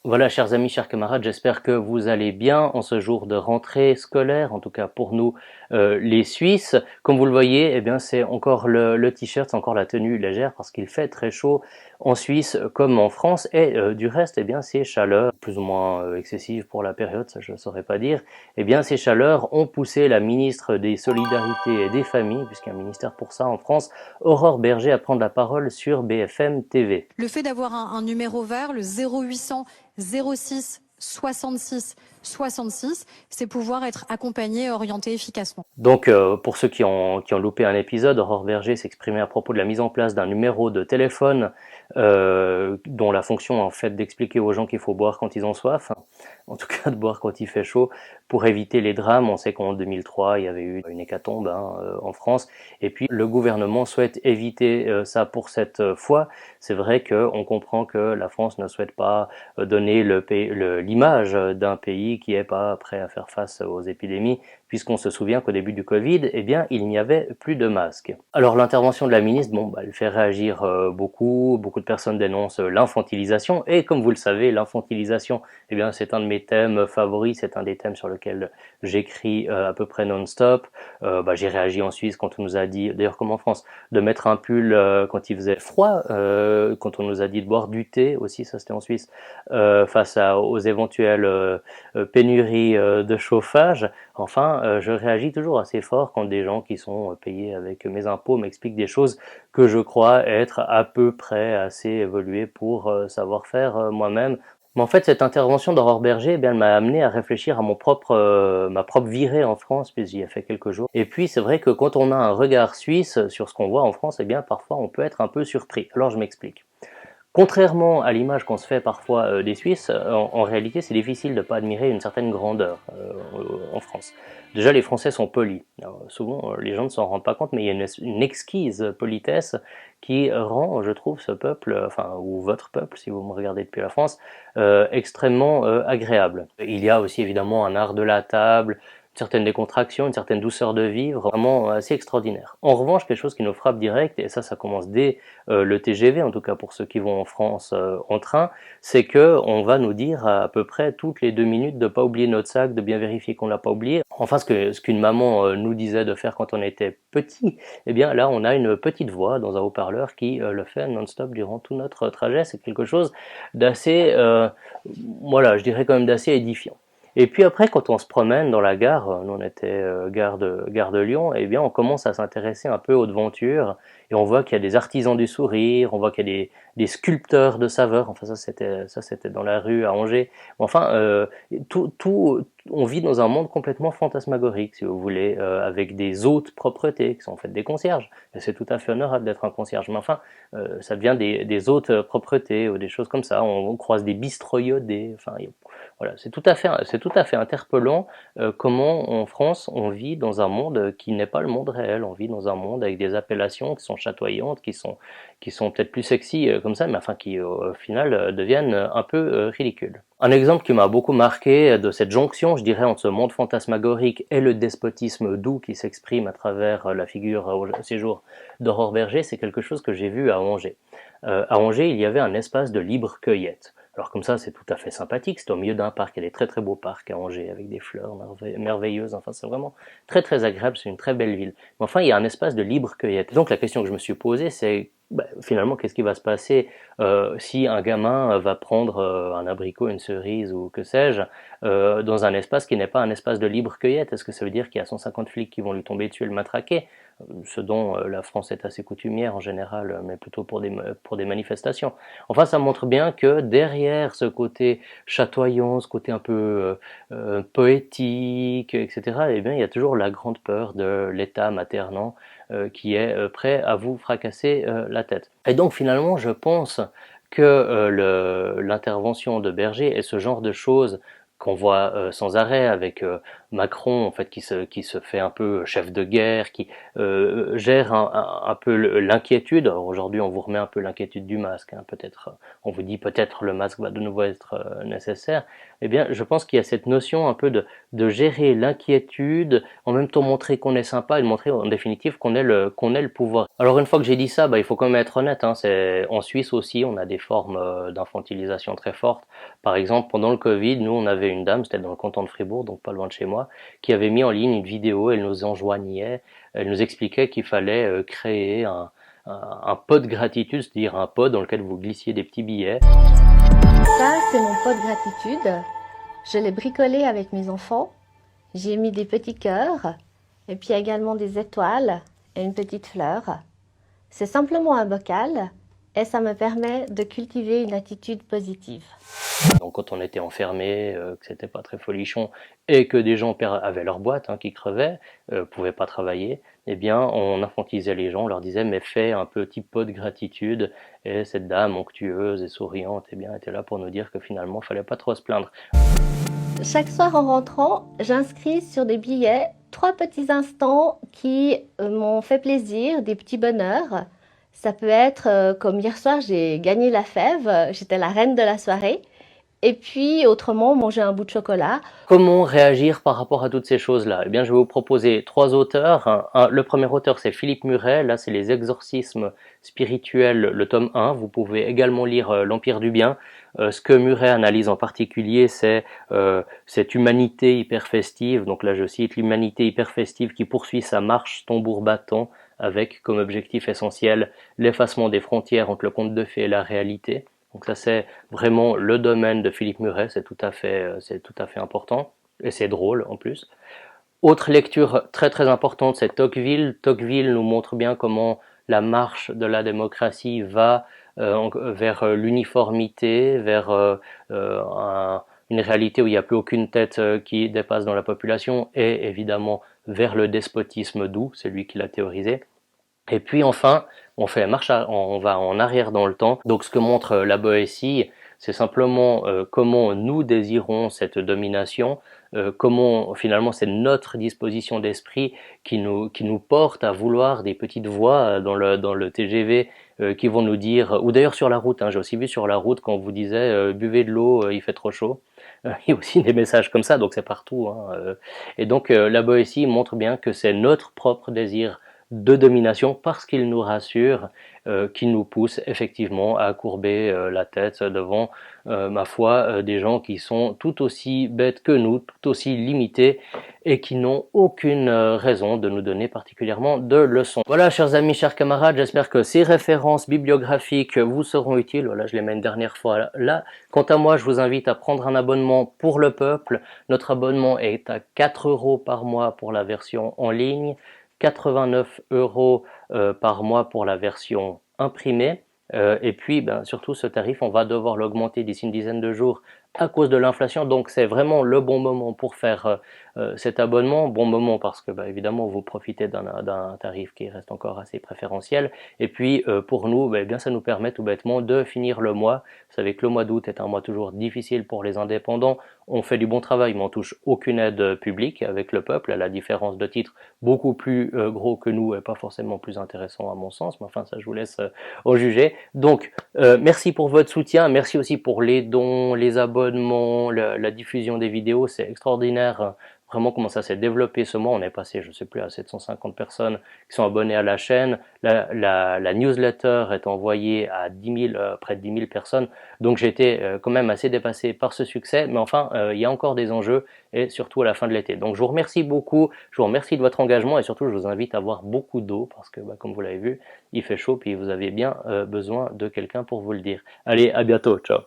Voilà, chers amis, chers camarades, j'espère que vous allez bien en ce jour de rentrée scolaire, en tout cas pour nous, les Suisses. Comme vous le voyez, eh bien, c'est encore le t-shirt, c'est encore la tenue légère parce qu'il fait très chaud en Suisse comme en France. Et du reste, eh bien, ces chaleurs, plus ou moins excessives pour la période, ça je ne saurais pas dire, eh bien, ces chaleurs ont poussé la ministre des Solidarités et des Familles, puisqu'il y a un ministère pour ça en France, Aurore Berger, à prendre la parole sur BFM TV. Le fait d'avoir un numéro vert, le 0800 06 66 66, c'est pouvoir être accompagné et orienté efficacement. Donc, pour ceux qui ont loupé un épisode, Aurore Berger s'exprimait à propos de la mise en place d'un numéro de téléphone dont la fonction est en fait d'expliquer aux gens qu'il faut boire quand ils ont soif, en tout cas de boire quand il fait chaud, pour éviter les drames. On sait qu'en 2003, il y avait eu une hécatombe en France, et puis le gouvernement souhaite éviter ça pour cette fois. C'est vrai qu'on comprend que la France ne souhaite pas donner l'image d'un pays qui est pas prêt à faire face aux épidémies, puisqu'on se souvient qu'au début du Covid, eh bien, il n'y avait plus de masques. Alors l'intervention de la ministre, bon, elle fait réagir beaucoup de personnes dénoncent l'infantilisation, et comme vous le savez, l'infantilisation, eh bien, c'est un de mes thèmes favoris, c'est un des thèmes sur lesquels j'écris à peu près non-stop. J'ai réagi en Suisse quand on nous a dit, d'ailleurs comme en France, de mettre un pull quand il faisait froid, quand on nous a dit de boire du thé aussi, ça c'était en Suisse, face aux éventuelles pénuries de chauffage. Enfin, je réagis toujours assez fort quand des gens qui sont payés avec mes impôts m'expliquent des choses que je crois être à peu près assez évoluées pour savoir faire moi-même. Mais en fait, cette intervention d'Aurore Berger, eh bien, elle m'a amené à réfléchir à ma propre virée en France, puis j'y ai fait quelques jours. Et puis, c'est vrai que quand on a un regard suisse sur ce qu'on voit en France, eh bien, parfois, on peut être un peu surpris. Alors, je m'explique. Contrairement à l'image qu'on se fait parfois des Suisses, en réalité c'est difficile de ne pas admirer une certaine grandeur en France. Déjà les Français sont polis. Alors, souvent les gens ne s'en rendent pas compte, mais il y a une exquise politesse qui rend, je trouve, ce peuple, enfin ou votre peuple si vous me regardez depuis la France, extrêmement agréable. Il y a aussi évidemment un art de la table, une certaine décontraction, une certaine douceur de vivre, vraiment assez extraordinaire. En revanche, quelque chose qui nous frappe direct, et ça commence dès le TGV, en tout cas pour ceux qui vont en France en train, c'est que on va nous dire à peu près toutes les 2 minutes de pas oublier notre sac, de bien vérifier qu'on l'a pas oublié. Enfin, ce qu'une maman nous disait de faire quand on était petit, eh bien là, on a une petite voix dans un haut-parleur qui le fait non-stop durant tout notre trajet. C'est quelque chose d'assez, voilà, je dirais quand même d'assez édifiant. Et puis après, quand on se promène dans la gare, nous on était gare de Lyon, eh bien on commence à s'intéresser un peu aux devantures, et on voit qu'il y a des artisans du sourire, on voit qu'il y a des sculpteurs de saveurs. Enfin ça c'était dans la rue à Angers. Enfin on vit dans un monde complètement fantasmagorique, si vous voulez, avec des hautes propretés qui sont en fait des concierges. Et c'est tout à fait honorable d'être un concierge, mais enfin ça devient des hautes propretés ou des choses comme ça. On croise des bistrots iodés. Enfin voilà, c'est tout à fait interpellant comment en France on vit dans un monde qui n'est pas le monde réel. On vit dans un monde avec des appellations qui sont chatoyantes, qui sont peut-être plus sexy comme ça, mais enfin qui au final deviennent un peu ridicules. Un exemple qui m'a beaucoup marqué de cette jonction, je dirais, entre ce monde fantasmagorique et le despotisme doux qui s'exprime à travers la figure au séjour d'Aurore Berger, c'est quelque chose que j'ai vu à Angers. À Angers, il y avait un espace de libre cueillette. Alors comme ça, c'est tout à fait sympathique, c'est au milieu d'un parc, il y a des très très beaux parcs à Angers, avec des fleurs merveilleuses, enfin c'est vraiment très très agréable, c'est une très belle ville. Mais enfin, il y a un espace de libre cueillette. Donc la question que je me suis posée, c'est finalement, qu'est-ce qui va se passer si un gamin va prendre un abricot, une cerise ou que sais-je, dans un espace qui n'est pas un espace de libre cueillette? Est-ce que ça veut dire qu'il y a 150 flics qui vont lui tomber dessus et le matraquer? Ce dont la France est assez coutumière en général, mais plutôt pour des manifestations. Enfin, ça montre bien que derrière ce côté chatoyant, ce côté un peu poétique, etc., eh bien, il y a toujours la grande peur de l'État maternant qui est prêt à vous fracasser la tête. Et donc finalement, je pense que l'intervention de Berger est ce genre de choses qu'on voit sans arrêt avec Macron en fait qui se fait un peu chef de guerre, qui gère un peu l'inquiétude. Aujourd'hui, on vous remet un peu l'inquiétude du masque, hein, peut-être, on vous dit peut-être le masque va de nouveau être nécessaire. Eh bien, je pense qu'il y a cette notion un peu de gérer l'inquiétude, en même temps montrer qu'on est sympa et de montrer en définitive qu'on ait le pouvoir. Alors une fois que j'ai dit ça, il faut quand même être honnête, hein, en Suisse aussi, on a des formes d'infantilisation très fortes. Par exemple, pendant le Covid, nous on avait une dame, c'était dans le canton de Fribourg, donc pas loin de chez moi, qui avait mis en ligne une vidéo, elle nous enjoignait, elle nous expliquait qu'il fallait créer un pot de gratitude, c'est-à-dire un pot dans lequel vous glissiez des petits billets. Ça, c'est mon pot de gratitude. Je l'ai bricolé avec mes enfants. J'ai mis des petits cœurs et puis également des étoiles et une petite fleur. C'est simplement un bocal et ça me permet de cultiver une attitude positive. Donc quand on était enfermé, que c'était pas très folichon et que des gens avaient leur boîte, hein, qui crevaient, pouvaient pas travailler, eh bien on infantilisait les gens, on leur disait mais fais un petit pot de gratitude, et cette dame onctueuse et souriante, eh bien était là pour nous dire que finalement fallait pas trop se plaindre. Chaque soir en rentrant, j'inscris sur des billets 3 petits instants qui m'ont fait plaisir, des petits bonheurs. Ça peut être comme hier soir, j'ai gagné la fève, j'étais la reine de la soirée. Et puis autrement, manger un bout de chocolat. Comment réagir par rapport à toutes ces choses-là? Eh bien, je vais vous proposer 3 auteurs. Le premier auteur, c'est Philippe Muret. Là, c'est les exorcismes spirituels, le tome 1. Vous pouvez également lire L'Empire du Bien. Ce que Muret analyse en particulier, c'est cette humanité hyper festive. Donc là, je cite l'humanité hyper festive qui poursuit sa marche tambour battant avec comme objectif essentiel l'effacement des frontières entre le conte de fées et la réalité. Donc ça c'est vraiment le domaine de Philippe Muret, c'est tout à fait important et c'est drôle en plus. Autre lecture très très importante, c'est Tocqueville. Tocqueville nous montre bien comment la marche de la démocratie va vers l'uniformité, vers une réalité où il n'y a plus aucune tête qui dépasse dans la population, et évidemment vers le despotisme doux, c'est lui qui l'a théorisé. Et puis enfin, on va en arrière dans le temps. Donc ce que montre la Boétie, c'est simplement comment nous désirons cette domination, comment finalement c'est notre disposition d'esprit qui nous porte à vouloir des petites voix dans le TGV qui vont nous dire, ou d'ailleurs sur la route, hein, j'ai aussi vu sur la route quand on vous disait buvez de l'eau, il fait trop chaud. Il y a aussi des messages comme ça, donc c'est partout, hein. Et donc la Boétie montre bien que c'est notre propre désir de domination parce qu'il nous rassure, qui nous pousse effectivement à courber la tête devant, ma foi, des gens qui sont tout aussi bêtes que nous, tout aussi limités et qui n'ont aucune raison de nous donner particulièrement de leçons. Voilà, chers amis, chers camarades, j'espère que ces références bibliographiques vous seront utiles. Voilà, je les mets une dernière fois là. Quant à moi, je vous invite à prendre un abonnement pour le peuple. Notre abonnement est à 4 € par mois pour la version en ligne, 89 € par mois pour la version imprimée. Et puis, surtout, ce tarif, on va devoir l'augmenter d'ici une dizaine de jours à cause de l'inflation. Donc, c'est vraiment le bon moment pour faire cet abonnement. Bon moment parce que, évidemment, vous profitez d'un tarif qui reste encore assez préférentiel. Et puis, pour nous, bien, ça nous permet tout bêtement de finir le mois. Vous savez que le mois d'août est un mois toujours difficile pour les indépendants. On fait du bon travail, mais on touche aucune aide publique avec le peuple, à la différence de titres beaucoup plus gros que nous et pas forcément plus intéressants à mon sens. Mais enfin, ça, je vous laisse en juger. Donc, merci pour votre soutien. Merci aussi pour les dons, les abonnements, la diffusion des vidéos. C'est extraordinaire. Vraiment comment ça s'est développé ce mois. On est passé, je ne sais plus, à 750 personnes qui sont abonnées à la chaîne. La newsletter est envoyée à 10 000, près de 10 000 personnes. Donc j'ai été quand même assez dépassé par ce succès. Mais enfin, il y a encore des enjeux et surtout à la fin de l'été. Donc je vous remercie beaucoup. Je vous remercie de votre engagement et surtout je vous invite à boire beaucoup d'eau parce que comme vous l'avez vu, il fait chaud puis vous avez bien besoin de quelqu'un pour vous le dire. Allez, à bientôt. Ciao.